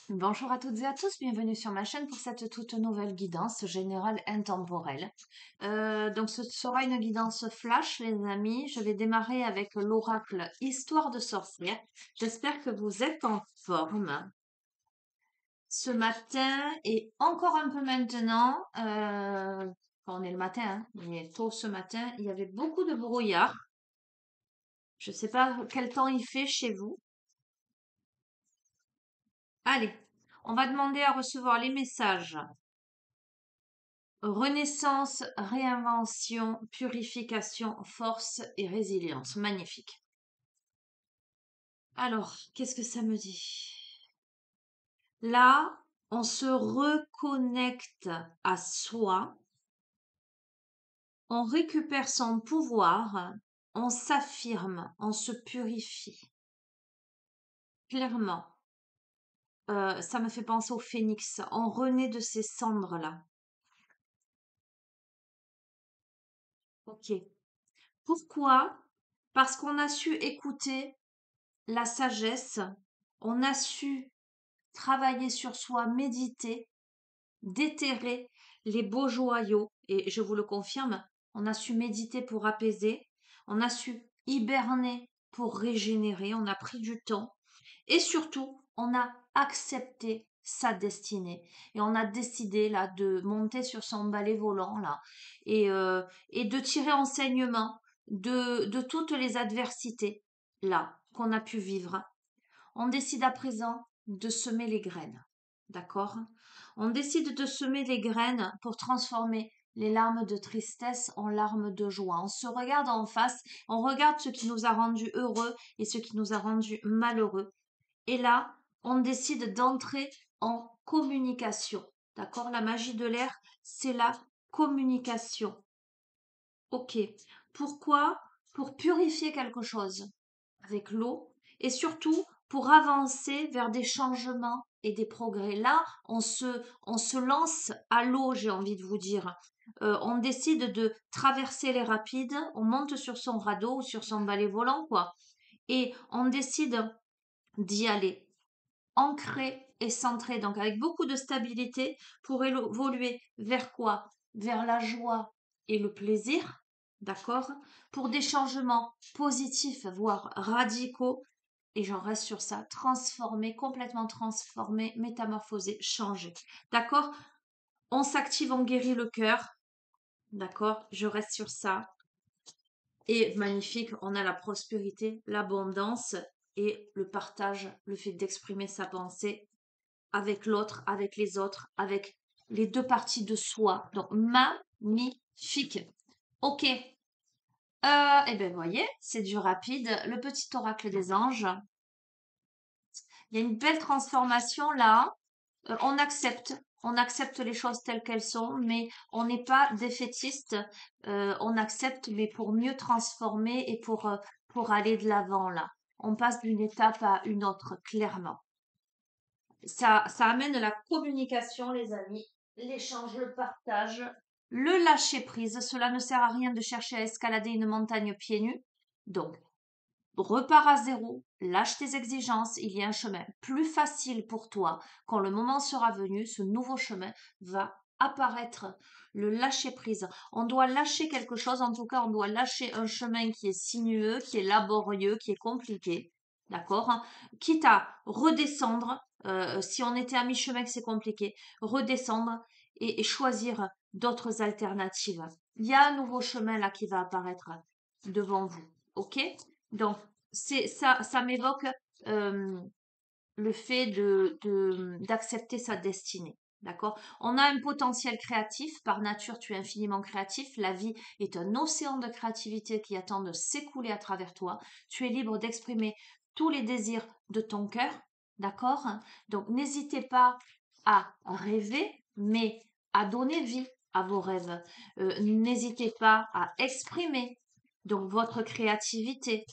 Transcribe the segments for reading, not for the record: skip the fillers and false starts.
Bonjour à toutes et à tous, bienvenue sur ma chaîne pour cette toute nouvelle guidance générale intemporelle. Donc ce sera une guidance flash les amis, je vais démarrer avec l'oracle Histoire de sorcière. J'espère que vous êtes en forme. Ce matin et encore un peu maintenant, on est le matin, hein, mais tôt ce matin, il y avait beaucoup de brouillard. Je ne sais pas quel temps il fait chez vous. Allez, on va demander à recevoir les messages. Renaissance, réinvention, purification, force et résilience. Magnifique. Alors, qu'est-ce que ça me dit? Là, on se reconnecte à soi, on récupère son pouvoir, on s'affirme, on se purifie. Clairement, ça me fait penser au phénix. On renaît de ces cendres-là. Ok. Pourquoi? Parce qu'on a su écouter la sagesse, on a su travailler sur soi, méditer, déterrer les beaux joyaux. Et je vous le confirme, on a su méditer pour apaiser, on a su hiberner pour régénérer, on a pris du temps. Et surtout, on a accepté sa destinée. Et on a décidé là de monter sur son balai volant là et de tirer enseignement de toutes les adversités là qu'on a pu vivre. On décide à présent de semer les graines. D'accord? On décide de semer les graines pour transformer les larmes de tristesse en larmes de joie. On se regarde en face, on regarde ce qui nous a rendus heureux et ce qui nous a rendus malheureux. Et là, on décide d'entrer en communication. D'accord? La magie de l'air, c'est la communication. Ok. Pourquoi? Pour purifier quelque chose avec l'eau et surtout pour avancer vers des changements et des progrès. Là, on se lance à l'eau, j'ai envie de vous dire. On décide de traverser les rapides, on monte sur son radeau ou sur son balai volant, quoi. Et on décide d'y aller, ancré et centré, donc avec beaucoup de stabilité pour évoluer vers quoi? Vers la joie et le plaisir, d'accord? Pour des changements positifs, voire radicaux, et j'en reste sur ça, transformer, complètement transformer, métamorphoser, changer, d'accord? On s'active, on guérit le cœur, d'accord? Je reste sur ça. Et magnifique, on a la prospérité, l'abondance et le partage, le fait d'exprimer sa pensée avec l'autre, avec les autres, avec les deux parties de soi. Donc, magnifique. Ok. Eh bien, vous voyez, c'est du rapide. Le petit oracle des anges. Il y a une belle transformation là. On accepte. On accepte les choses telles qu'elles sont, mais on n'est pas défaitiste. On accepte, mais pour mieux transformer et pour aller de l'avant là. On passe d'une étape à une autre, clairement. Ça amène la communication, les amis, l'échange, le partage, le lâcher prise. Cela ne sert à rien de chercher à escalader une montagne pieds nus. Donc, repars à zéro, lâche tes exigences, il y a un chemin plus facile pour toi. Quand le moment sera venu, ce nouveau chemin va apparaître. Le lâcher prise. On doit lâcher quelque chose, en tout cas, on doit lâcher un chemin qui est sinueux, qui est laborieux, qui est compliqué. D'accord? Quitte à redescendre, si on était à mi-chemin que c'est compliqué, redescendre et choisir d'autres alternatives. Il y a un nouveau chemin là qui va apparaître devant vous. Ok? Donc, ça m'évoque le fait d'accepter sa destinée. D'accord? On a un potentiel créatif. Par nature, tu es infiniment créatif. La vie est un océan de créativité qui attend de s'écouler à travers toi. Tu es libre d'exprimer tous les désirs de ton cœur. D'accord? Donc, n'hésitez pas à rêver, mais à donner vie à vos rêves. N'hésitez pas à exprimer donc votre créativité.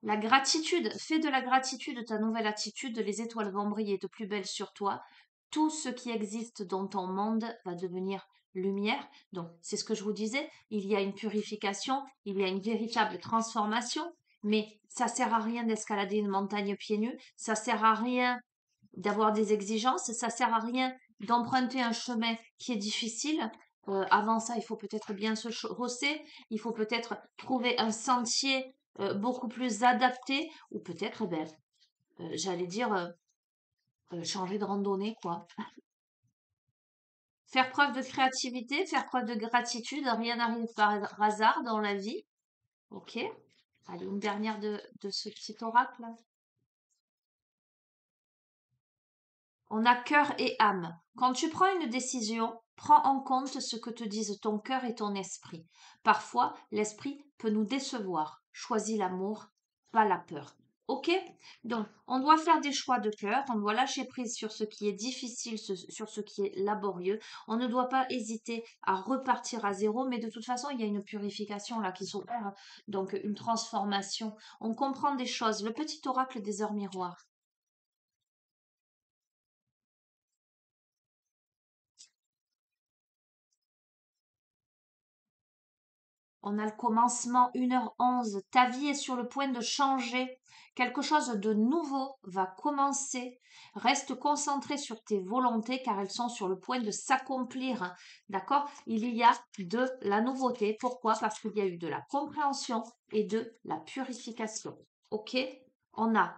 La gratitude, fais de la gratitude ta nouvelle attitude, les étoiles vont briller de plus belle sur toi. Tout ce qui existe dans ton monde va devenir lumière. Donc, c'est ce que je vous disais, il y a une purification, il y a une véritable transformation, mais ça sert à rien d'escalader une montagne pieds nus, ça sert à rien d'avoir des exigences. Ça sert à rien d'emprunter un chemin qui est difficile. Avant ça, il faut peut-être bien se rosser. Il faut peut-être trouver un sentier beaucoup plus adapté. Ou peut-être, ben, j'allais dire, changer de randonnée, quoi. Faire preuve de créativité, faire preuve de gratitude. Rien n'arrive par hasard dans la vie. Ok. Allez, une dernière de ce petit oracle. On a cœur et âme. Quand tu prends une décision, prends en compte ce que te disent ton cœur et ton esprit. Parfois, l'esprit peut nous décevoir. Choisis l'amour, pas la peur. Ok? Donc, on doit faire des choix de cœur, on doit lâcher prise sur ce qui est difficile, sur ce qui est laborieux. On ne doit pas hésiter à repartir à zéro, mais de toute façon, il y a une purification là qui s'opère, donc une transformation. On comprend des choses. Le petit oracle des heures miroirs. On a le commencement 1h11. Ta vie est sur le point de changer. Quelque chose de nouveau va commencer. Reste concentré sur tes volontés car elles sont sur le point de s'accomplir. D'accord? Il y a de la nouveauté. Pourquoi? Parce qu'il y a eu de la compréhension et de la purification. Ok? On a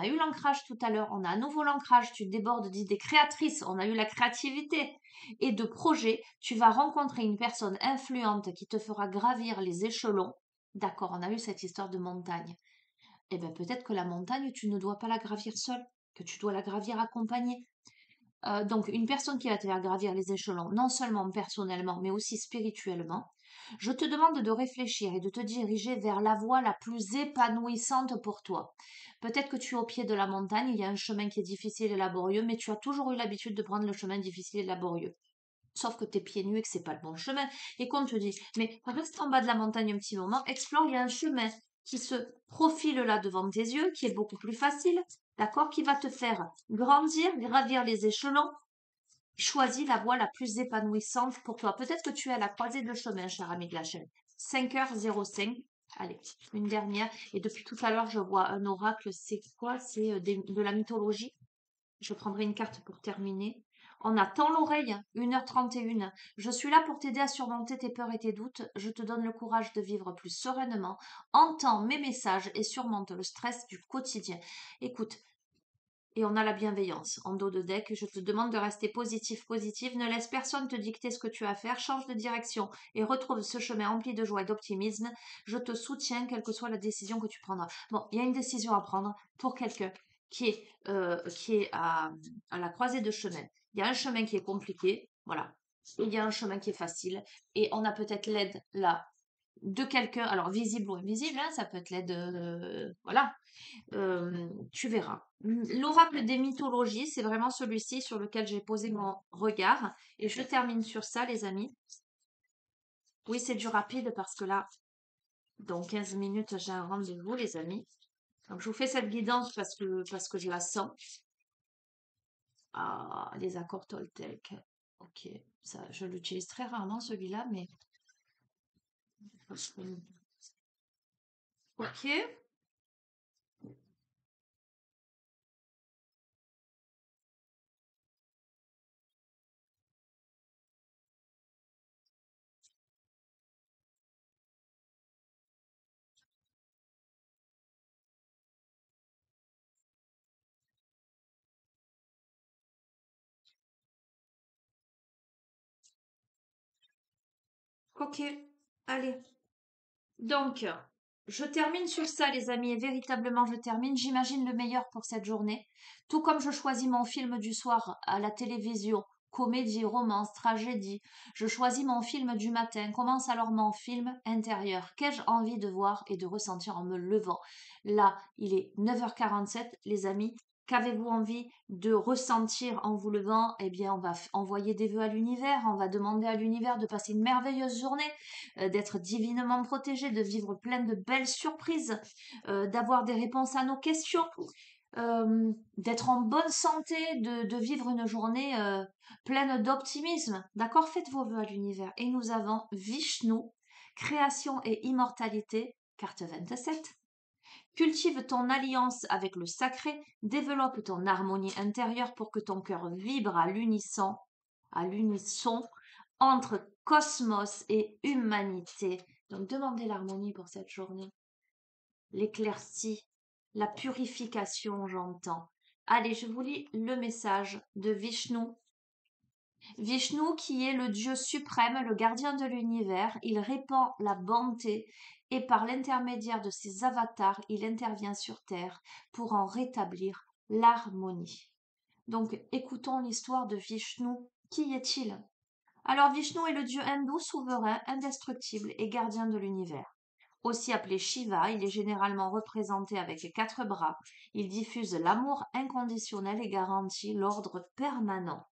eu l'ancrage tout à l'heure, on a un nouveau l'ancrage, tu débordes d'idées créatrices, on a eu la créativité et de projets, tu vas rencontrer une personne influente qui te fera gravir les échelons. D'accord, on a eu cette histoire de montagne. Eh bien, peut-être que la montagne, tu ne dois pas la gravir seule, que tu dois la gravir accompagnée. Donc, une personne qui va te faire gravir les échelons, non seulement personnellement, mais aussi spirituellement. Je te demande de réfléchir et de te diriger vers la voie la plus épanouissante pour toi. Peut-être que tu es au pied de la montagne, il y a un chemin qui est difficile et laborieux, mais tu as toujours eu l'habitude de prendre le chemin difficile et laborieux. Sauf que tu es pieds nus et que c'est pas le bon chemin. Et qu'on te dit, mais reste en bas de la montagne un petit moment, explore, il y a un chemin qui se profile là devant tes yeux, qui est beaucoup plus facile, d'accord, qui va te faire grandir, gravir les échelons. Choisis la voie la plus épanouissante pour toi. Peut-être que tu es à la croisée de chemin, cher ami de la chaîne. 5h05. Allez, une dernière. Et depuis tout à l'heure, je vois un oracle. C'est quoi? C'est de la mythologie. Je prendrai une carte pour terminer. On attend l'oreille, 1h31. Je suis là pour t'aider à surmonter tes peurs et tes doutes. Je te donne le courage de vivre plus sereinement. Entends mes messages et surmonte le stress du quotidien. Écoute, et on a la bienveillance en dos de deck. Je te demande de rester positif, positive. Ne laisse personne te dicter ce que tu as à faire. Change de direction et retrouve ce chemin rempli de joie et d'optimisme. Je te soutiens, quelle que soit la décision que tu prendras. Bon, il y a une décision à prendre pour quelqu'un qui est à la croisée de chemin. Il y a un chemin qui est compliqué, voilà. Il y a un chemin qui est facile et on a peut-être l'aide là de quelqu'un, alors visible ou invisible, hein, ça peut être l'aide, voilà, tu verras. L'oracle des mythologies, c'est vraiment celui-ci sur lequel j'ai posé mon regard. Et je termine sur ça, les amis. Oui, c'est du rapide parce que là, dans 15 minutes, j'ai un rendez-vous, les amis. Donc, je vous fais cette guidance parce que je la sens. Ah, les accords Toltec. Ok, ça, je l'utilise très rarement, celui-là, mais... Ok, ok, allez. Donc, je termine sur ça, les amis, et véritablement, je termine. J'imagine le meilleur pour cette journée. Tout comme je choisis mon film du soir à la télévision, comédie, romance, tragédie, je choisis mon film du matin. Commence alors mon film intérieur. Qu'ai-je envie de voir et de ressentir en me levant? Là, il est 9h47, les amis. Qu'avez-vous envie de ressentir en vous levant? Eh bien, on va envoyer des vœux à l'univers, on va demander à l'univers de passer une merveilleuse journée, d'être divinement protégé, de vivre plein de belles surprises, d'avoir des réponses à nos questions, d'être en bonne santé, de vivre une journée pleine d'optimisme. D'accord? Faites vos vœux à l'univers. Et nous avons Vishnu, création et immortalité, carte 27. Cultive ton alliance avec le sacré, développe ton harmonie intérieure pour que ton cœur vibre à l'unisson entre cosmos et humanité. Donc demandez l'harmonie pour cette journée, l'éclaircie, la purification, j'entends. Allez, je vous lis le message de Vishnu. Vishnu, qui est le Dieu suprême, le gardien de l'univers, il répand la bonté et par l'intermédiaire de ses avatars, il intervient sur Terre pour en rétablir l'harmonie. Donc, écoutons l'histoire de Vishnu. Qui est-il? Alors, Vishnu est le Dieu hindou souverain, indestructible et gardien de l'univers. Aussi appelé Shiva, il est généralement représenté avec 4 bras. Il diffuse l'amour inconditionnel et garantit l'ordre permanent.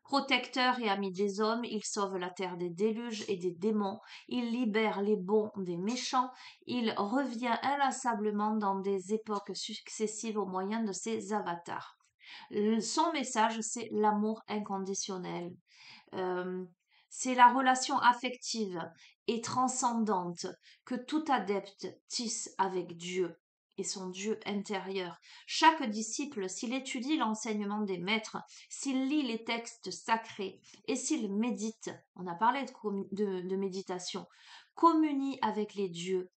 Protecteur et ami des hommes, il sauve la terre des déluges et des démons, il libère les bons des méchants, il revient inlassablement dans des époques successives au moyen de ses avatars. Son message, c'est l'amour inconditionnel. Euh, c'est la relation affective et transcendante que tout adepte tisse avec Dieu et son Dieu intérieur. Chaque disciple, s'il étudie l'enseignement des maîtres, s'il lit les textes sacrés et s'il médite, on a parlé de méditation, communie avec les dieux,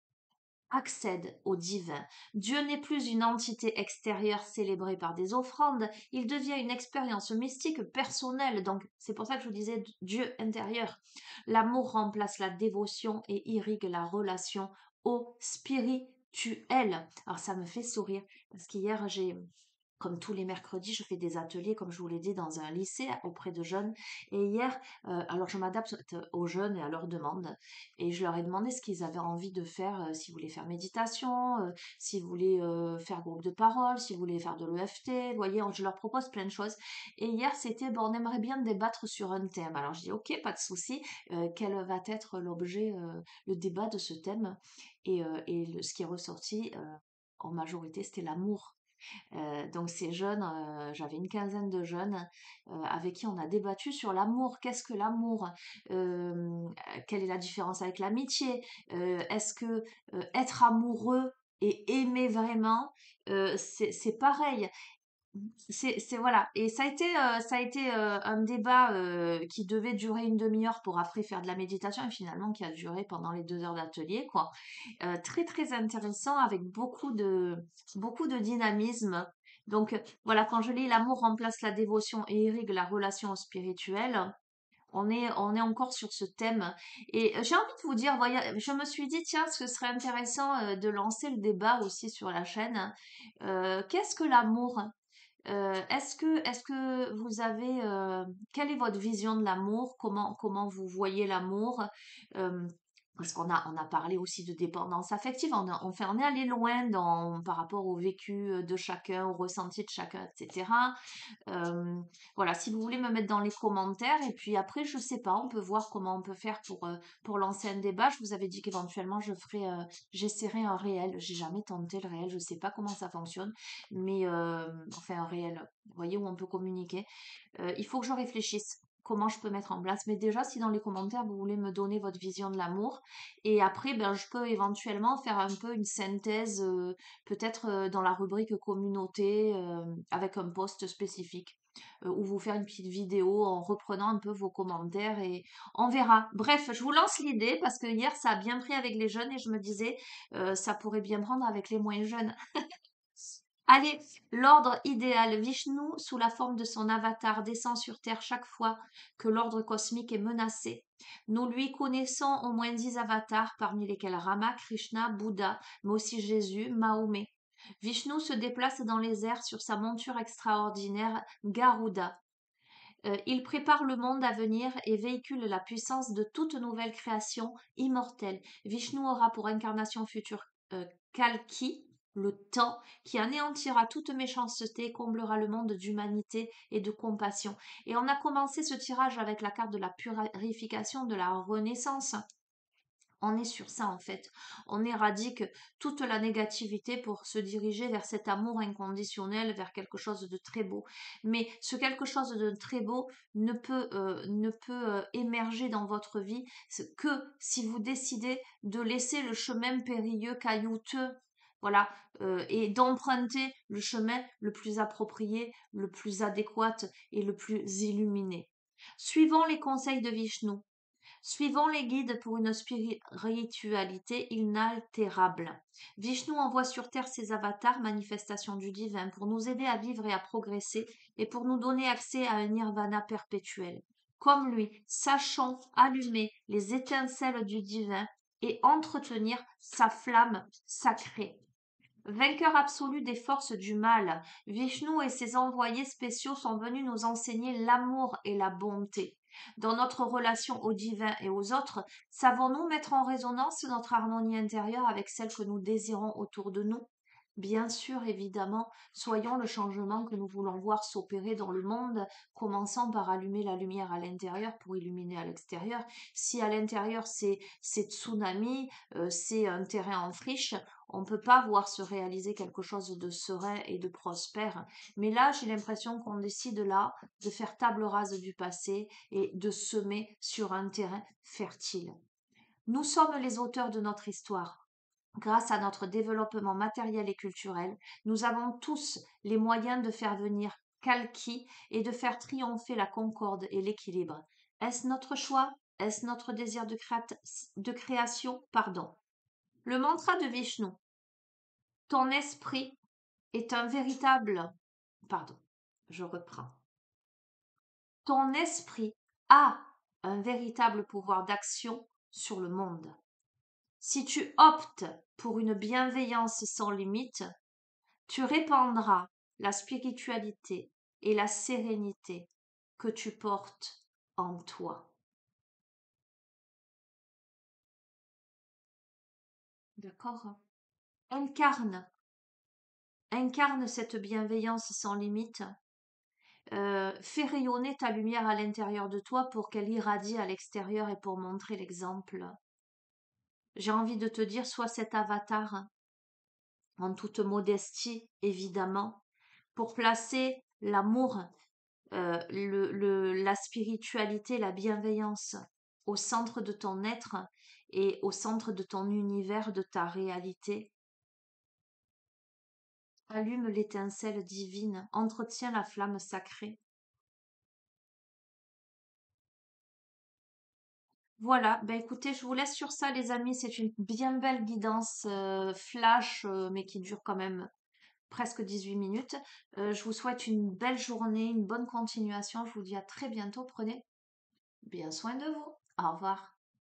accède au divin. Dieu n'est plus une entité extérieure célébrée par des offrandes, il devient une expérience mystique personnelle. Donc c'est pour ça que je vous disais Dieu intérieur. L'amour remplace la dévotion et irrigue la relation au spirituel. Alors ça me fait sourire parce qu'hier comme tous les mercredis, je fais des ateliers, comme je vous l'ai dit, dans un lycée auprès de jeunes. Et hier, alors je m'adapte aux jeunes et à leurs demandes. Et je leur ai demandé ce qu'ils avaient envie de faire, s'ils voulaient faire méditation, s'ils voulaient faire groupe de parole, s'ils voulaient faire de l'EFT. Vous voyez, je leur propose plein de choses. Et hier, c'était, bon, on aimerait bien débattre sur un thème. Alors je dis, ok, pas de souci. Quel va être l'objet, le débat de ce thème? Et ce qui est ressorti en majorité, c'était l'amour. Donc ces jeunes, j'avais une quinzaine de jeunes avec qui on a débattu sur l'amour. Qu'est-ce que l'amour? Quelle est la différence avec l'amitié? Est-ce que être amoureux et aimer vraiment, c'est pareil? C'est voilà. Et ça a été un débat qui devait durer une demi-heure pour après faire de la méditation et finalement qui a duré pendant les 2 heures d'atelier, quoi. Très très intéressant avec beaucoup de dynamisme. Donc voilà, quand je lis l'amour remplace la dévotion et irrigue la relation spirituelle, on est encore sur ce thème. Et j'ai envie de vous dire, voyez, je me suis dit, tiens, ce serait intéressant de lancer le débat aussi sur la chaîne. Qu'est-ce que l'amour? Est-ce que vous avez, quelle est votre vision de l'amour? Comment vous voyez l'amour? Euh, Parce on a parlé aussi de dépendance affective. On est allé loin par rapport au vécu de chacun, au ressenti de chacun, etc. Voilà, si vous voulez me mettre dans les commentaires, et puis après, je sais pas, on peut voir comment on peut faire pour lancer un débat. Je vous avais dit qu'éventuellement, j'essaierai un réel. J'ai jamais tenté le réel, je sais pas comment ça fonctionne, mais enfin, un réel, vous voyez, où on peut communiquer. Il faut que je réfléchisse. Comment je peux mettre en place. Mais déjà, si dans les commentaires, vous voulez me donner votre vision de l'amour, et après, ben, je peux éventuellement faire un peu une synthèse, peut-être dans la rubrique communauté, avec un post spécifique, ou vous faire une petite vidéo en reprenant un peu vos commentaires et on verra. Bref, je vous lance l'idée parce que hier, ça a bien pris avec les jeunes et je me disais, ça pourrait bien prendre avec les moins jeunes. Allez, l'ordre idéal. Vishnu, sous la forme de son avatar, descend sur Terre chaque fois que l'ordre cosmique est menacé. Nous lui connaissons au moins 10 avatars, parmi lesquels Rama, Krishna, Bouddha, mais aussi Jésus, Mahomet. Vishnu se déplace dans les airs sur sa monture extraordinaire Garuda. Il prépare le monde à venir et véhicule la puissance de toute nouvelle création immortelle. Vishnu aura pour incarnation future Kalki, le temps, qui anéantira toute méchanceté, comblera le monde d'humanité et de compassion. Et on a commencé ce tirage avec la carte de la purification de la Renaissance. On est sur ça en fait. On éradique toute la négativité pour se diriger vers cet amour inconditionnel, vers quelque chose de très beau. Mais ce quelque chose de très beau ne peut émerger dans votre vie que si vous décidez de laisser le chemin périlleux, caillouteux Voilà, et d'emprunter le chemin le plus approprié, le plus adéquat et le plus illuminé. Suivons les conseils de Vishnu. Suivant les guides pour une spiritualité inaltérable. Vishnu envoie sur Terre ses avatars, manifestations du divin, pour nous aider à vivre et à progresser et pour nous donner accès à un nirvana perpétuel. Comme lui, sachons allumer les étincelles du divin et entretenir sa flamme sacrée. Vainqueur absolu des forces du mal, Vishnu et ses envoyés spéciaux sont venus nous enseigner l'amour et la bonté. Dans notre relation au divin et aux autres, savons-nous mettre en résonance notre harmonie intérieure avec celle que nous désirons autour de nous? Bien sûr, évidemment, soyons le changement que nous voulons voir s'opérer dans le monde, commençant par allumer la lumière à l'intérieur pour illuminer à l'extérieur. Si à l'intérieur c'est tsunami, c'est un terrain en friche, on ne peut pas voir se réaliser quelque chose de serein et de prospère. Mais là, j'ai l'impression qu'on décide là de faire table rase du passé et de semer sur un terrain fertile. Nous sommes les auteurs de notre histoire. Grâce à notre développement matériel et culturel, nous avons tous les moyens de faire venir Kalki et de faire triompher la concorde et l'équilibre. Est-ce notre choix? Est-ce notre désir de création? Pardon. Le mantra de Vishnu. Ton esprit est un véritable... Pardon, je reprends. Ton esprit a un véritable pouvoir d'action sur le monde. Si tu optes pour une bienveillance sans limite, tu répandras la spiritualité et la sérénité que tu portes en toi. D'accord? Incarne, incarne cette bienveillance sans limite. Fais rayonner ta lumière à l'intérieur de toi pour qu'elle irradie à l'extérieur et pour montrer l'exemple. J'ai envie de te dire, sois cet avatar, en toute modestie, évidemment, pour placer l'amour, la spiritualité, la bienveillance au centre de ton être et au centre de ton univers, de ta réalité. Allume l'étincelle divine, entretiens la flamme sacrée. Voilà, ben écoutez, je vous laisse sur ça, les amis. C'est une bien belle guidance flash, mais qui dure quand même presque 18 minutes. Je vous souhaite une belle journée, une bonne continuation. Je vous dis à très bientôt. Prenez bien soin de vous. Au revoir.